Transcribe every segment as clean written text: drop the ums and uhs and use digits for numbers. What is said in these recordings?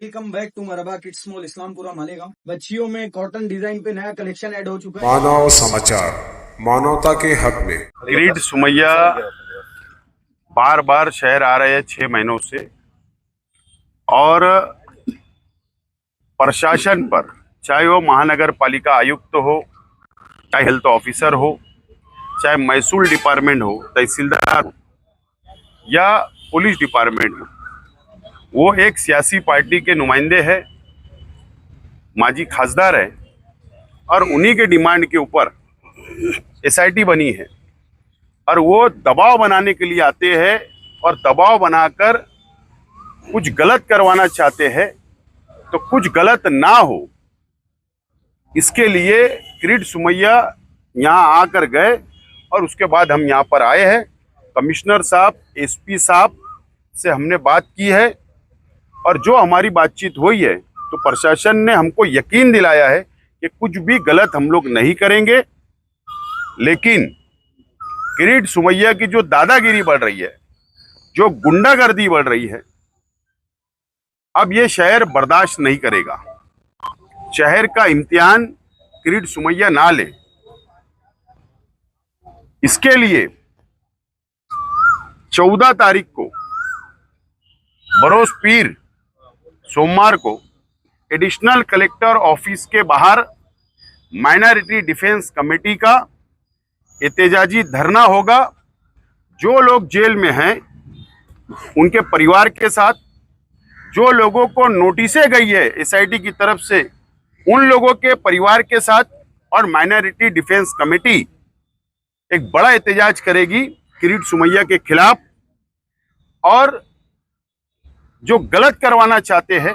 Welcome back to Marhaba kids mall Islampura Malegaon. बच्चियों में cotton design पे नया कलेक्शन ऐड हो चुका है। मानव समाचार, मानवता के हक में। किरीट सुमैया बार बार शहर आ रहे हैं 6 महीनों से, और प्रशासन पर, चाहे वो महानगर पालिका आयुक्त हो, चाहे हेल्थ ऑफिसर हो, चाहे महसूल डिपार्टमेंट हो, तहसीलदार हो, या पुलिस डिपार्टमेंट हो, वो एक सियासी पार्टी के नुमाइंदे हैं, माजी खासदार है, और उन्हीं के डिमांड के ऊपर एसआईटी बनी है। और वो दबाव बनाने के लिए आते हैं और दबाव बनाकर कुछ गलत करवाना चाहते हैं, तो कुछ गलत ना हो इसके लिए किरीट सुमैया यहाँ आकर गए, और उसके बाद हम यहाँ पर आए हैं। कमिश्नर साहब, एसपी साहब से हमने बात की है, और जो हमारी बातचीत हुई है तो प्रशासन ने हमको यकीन दिलाया है कि कुछ भी गलत हम लोग नहीं करेंगे। लेकिन किरीट सुमैया की जो दादागिरी बढ़ रही है, जो गुंडागर्दी बढ़ रही है, अब ये शहर बर्दाश्त नहीं करेगा। शहर का इम्तिहान किरीट सुमैया ना ले, इसके लिए 14 तारीख को बरोज पीर सोमवार को एडिशनल कलेक्टर ऑफिस के बाहर माइनॉरिटी डिफेंस कमेटी का एहतजाजी धरना होगा। जो लोग जेल में हैं उनके परिवार के साथ, जो लोगों को नोटिसें गई है एसआईटी की तरफ से, उन लोगों के परिवार के साथ, और माइनॉरिटी डिफेंस कमेटी एक बड़ा एहतजाज करेगी किरीट सुमैया के खिलाफ। और जो गलत करवाना चाहते हैं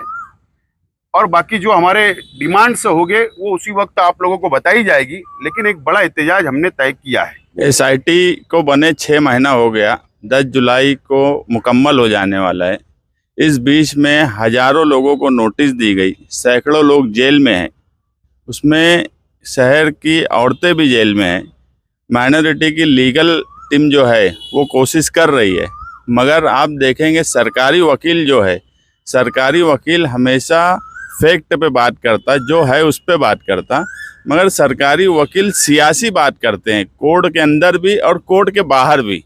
और बाकी जो हमारे डिमांड्स होंगे वो उसी वक्त आप लोगों को बताई जाएगी, लेकिन एक बड़ा एहतजाज हमने तय किया है। एसआईटी को बने 6 महीना हो गया, 10 जुलाई को मुकम्मल हो जाने वाला है। इस बीच में हजारों लोगों को नोटिस दी गई, सैकड़ों लोग जेल में हैं, उसमें शहर की औरतें भी जेल में हैं। माइनॉरिटी की लीगल टीम जो है वो कोशिश कर रही है, मगर आप देखेंगे सरकारी वकील जो है, सरकारी वकील हमेशा फैक्ट पे बात करता, जो है उस पे बात करता, मगर सरकारी वकील सियासी बात करते हैं, कोर्ट के अंदर भी और कोर्ट के बाहर भी।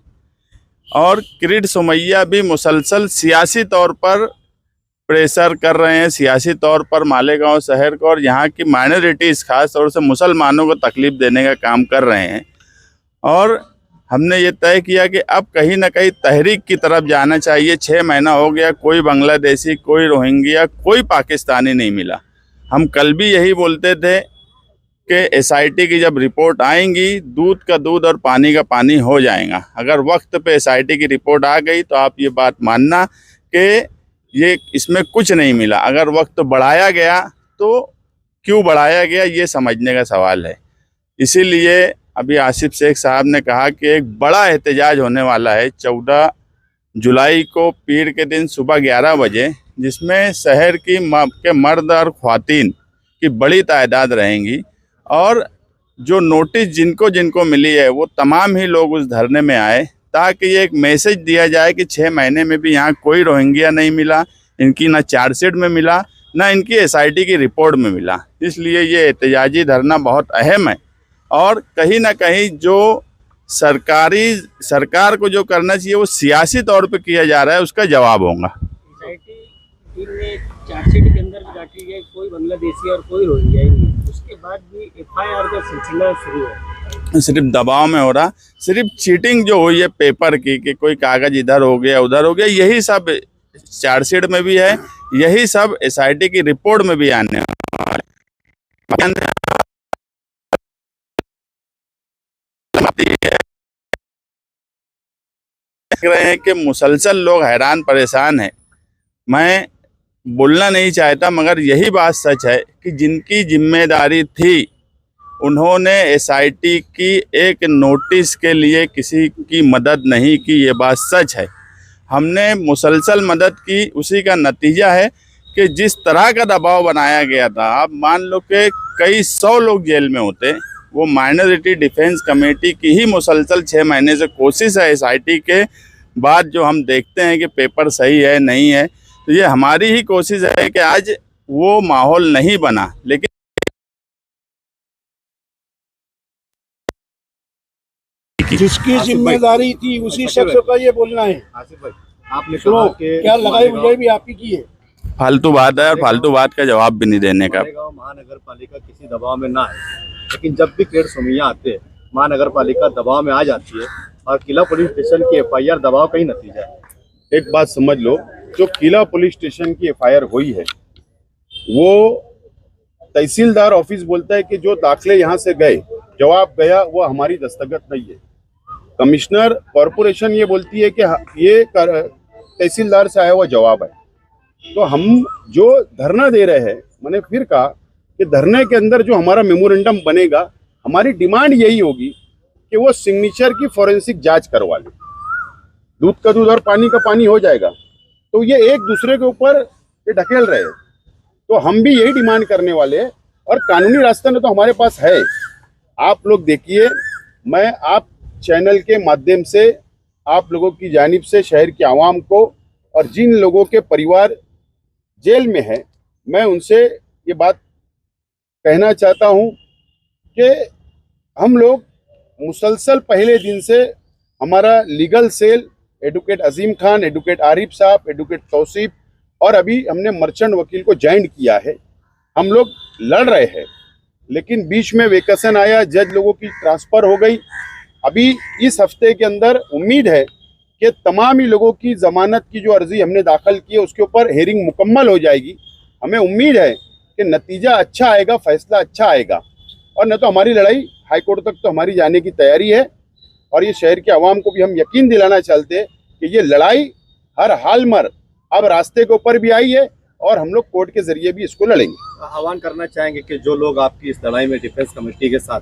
और किरीट सुमैया भी मुसलसल सियासी तौर पर प्रेशर कर रहे हैं, सियासी तौर पर मालेगांव शहर को और यहाँ की माइनॉरिटीज़ खास तौर से मुसलमानों को तकलीफ़ देने का काम कर रहे हैं। और हमने ये तय किया कि अब कहीं ना कहीं तहरीक की तरफ जाना चाहिए। 6 महीना हो गया, कोई बांग्लादेशी, कोई रोहिंग्या, कोई पाकिस्तानी नहीं मिला। हम कल भी यही बोलते थे कि एसआईटी की जब रिपोर्ट आएंगी, दूध का दूध और पानी का पानी हो जाएगा। अगर वक्त पे एसआईटी की रिपोर्ट आ गई तो आप ये बात मानना कि ये इसमें कुछ नहीं मिला। अगर वक्त बढ़ाया गया तो क्यों बढ़ाया गया, ये समझने का सवाल है। इसीलिए अभी आसिफ शेख साहब ने कहा कि एक बड़ा एहतजाज होने वाला है 14 जुलाई को पीर के दिन सुबह 11 बजे, जिसमें शहर की के मर्द और ख्वातीन की बड़ी तादाद रहेंगी। और जो नोटिस जिनको जिनको मिली है वो तमाम ही लोग उस धरने में आए, ताकि ये एक मैसेज दिया जाए कि 6 महीने में भी यहाँ कोई रोहिंग्या नहीं मिला, इनकी ना चार्जशीट में मिला, ना इनकी एसआईटी की रिपोर्ट में मिला। इसलिए ये एहतजाजी धरना बहुत अहम है, और कहीं ना कहीं जो सरकार को जो करना चाहिए वो सियासी तौर पे किया जा रहा है, उसका जवाब होगा। टीम ने चार्जशीट के अंदर भी डाटी है, कोई बांग्लादेशी और कोई रोहिंग्या ही नहीं। उसके बाद भी एफआईआर का सिलसिला शुरू है। सिर्फ दबाव में हो रहा, सिर्फ चीटिंग जो हुई है पेपर की कि कोई कागज इधर हो गया उधर हो गया, यही सब चार्जशीट में भी है, यही सब एसआईटी की रिपोर्ट में भी आने देख रहे हैं कि मुसलसल लोग हैरान परेशान हैं। मैं बोलना नहीं चाहता, मगर यही बात सच है कि जिनकी जिम्मेदारी थी उन्होंने एसआईटी की एक नोटिस के लिए किसी की मदद नहीं की, ये बात सच है। हमने मुसलसल मदद की, उसी का नतीजा है कि जिस तरह का दबाव बनाया गया था, आप मान लो कि कई 100 लोग जेल में होते, वो माइनॉरिटी डिफेंस कमेटी की ही मुसलसल 6 महीने से कोशिश है एसआईटी के बाद जो हम देखते हैं कि पेपर सही है नहीं है, तो ये हमारी ही कोशिश है कि आज वो माहौल नहीं बना, लेकिन जिसकी जिम्मेदारी थी उसी शख्स का ये बोलना है। आसिफ भाई, आपने सुनो, कहा कि क्या लगाई बुझाई भी आप ही की है। फालतू बात है और फालतू बात का जवाब भी नहीं देने का। मालेगांव महानगर पालिका किसी दबाव में ना है, लेकिन जब भी पेड़ सुमिया आते हैं महानगर पालिका दबाव में आ जाती है और किला पुलिस स्टेशन की FIR दबाव का ही नतीजा है। एक बात समझ लो, जो किला पुलिस स्टेशन की FIR हुई है वो तहसीलदार ऑफिस बोलता है कि जो दाखिले यहाँ से गए, जवाब गया, वो हमारी दस्तखत नहीं है। कमिश्नर कॉरपोरेशन ये बोलती है कि ये तहसीलदार से आया हुआ जवाब है। तो हम जो धरना दे रहे हैं, मैंने फिर कहा कि धरने के अंदर जो हमारा मेमोरेंडम बनेगा, हमारी डिमांड यही होगी कि वो सिग्नेचर की फॉरेंसिक जांच करवा ले। दूध का दूध और पानी का पानी हो जाएगा। तो ये एक दूसरे के ऊपर ये ढकेल रहे हैं, तो हम भी यही डिमांड करने वाले हैं और कानूनी रास्ता में तो हमारे पास है। आप लोग देखिए, मैं आप चैनल के माध्यम से आप लोगों की जानिब से शहर की आवाम को और जिन लोगों के परिवार जेल में है, मैं उनसे ये बात कहना चाहता हूं कि हम लोग मुसलसल पहले दिन से हमारा लीगल सेल एडवोकेट अजीम खान, एडवोकेट आरिफ साहब, एडवोकेट तौसीफ और अभी हमने मर्चेंट वकील को ज्वाइन किया है। हम लोग लड़ रहे हैं, लेकिन बीच में वेकेशन आया, जज लोगों की ट्रांसफ़र हो गई। अभी इस हफ्ते के अंदर उम्मीद है कि तमाम ही लोगों की ज़मानत की जो अर्जी हमने दाखिल की है उसके ऊपर हेयरिंग मुकम्मल हो जाएगी। हमें उम्मीद है कि नतीजा अच्छा आएगा, फैसला अच्छा आएगा और न तो हमारी लड़ाई हाईकोर्ट तक तो हमारी जाने की तैयारी है। और ये शहर के आवाम को भी हम यकीन दिलाना चाहते हैं कि ये लड़ाई हर हाल मर अब रास्ते के ऊपर भी आई है और हम लोग कोर्ट के जरिए भी इसको लड़ेंगे। आह्वान करना चाहेंगे कि जो लोग आपकी इस लड़ाई में डिफेंस कमेटी के साथ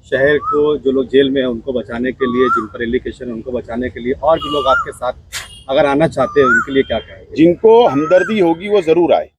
शहर को, जो लोग जेल में हैं उनको बचाने के लिए, जिन पर एलिगेशन है उनको बचाने के लिए, और भी लोग आपके साथ अगर आना चाहते हैं उनके लिए क्या कहेंगे? जिनको हमदर्दी होगी वो ज़रूर आए।